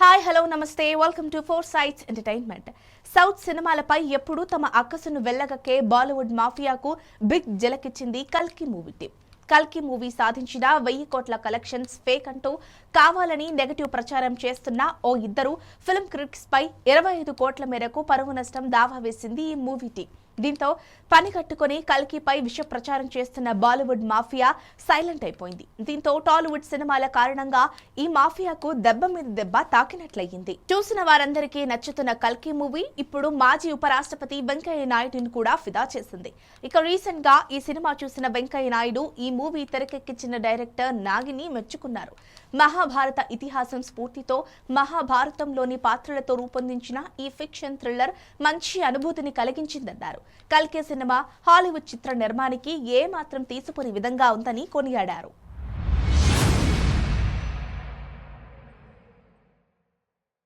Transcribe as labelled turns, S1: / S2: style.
S1: Hi hello namaste welcome to four sites entertainment. South సినిమాలపై ఎప్పుడూ తమ అక్కసును వెళ్లగక్కే బాలీవుడ్ మాఫియాకు బిగ్ జలకిచ్చింది కల్కి మూవీ టీం. కల్కి మూవీ సాధించిన 1000 కోట్ల కలెక్షన్స్ ఫేక్ అంటూ కావాలని నెగటివ్ ప్రచారం చేస్తున్న ఓ ఇద్దరు ఫిల్మ్ క్రిటిక్స్ పై 25 కోట్ల మేరకు పరువు నష్టం దావా వేసింది ఈ మూవీ టీం. దీంతో పని కట్టుకుని కల్కిపై విష ప్రచారం చేస్తున్న బాలీవుడ్ మాఫియా సైలెంట్ అయిపోయింది. దీంతో టాలీవుడ్ సినిమాల కారణంగా ఈ మాఫియాకు దెబ్బ మీద దెబ్బ తాకినట్లయింది. చూసిన వారందరికీ నచ్చుతున్న కల్కి మూవీ ఇప్పుడు మాజీ ఉపరాష్ట్రపతి వెంకయ్య నాయుడును కూడా ఫిదా చేసింది. ఇక రీసెంట్ గా ఈ సినిమా చూసిన వెంకయ్య నాయుడు ఈ మూవీ తెరకెక్కించిన డైరెక్టర్ నాగిని మెచ్చుకున్నారు. మహాభారత ఇతిహాసం స్ఫూర్తితో మహాభారతంలోని పాత్రలతో రూపొందించిన ఈ ఫిక్షన్ థ్రిల్లర్ మంచి అనుభూతిని కలిగించిందన్నారు. కల్కి సినిమా హాలీవుడ్ చిత్ర నిర్మాణానికి ఏమాత్రం తీసిపోని విధంగా ఉందని కొనియాడారు.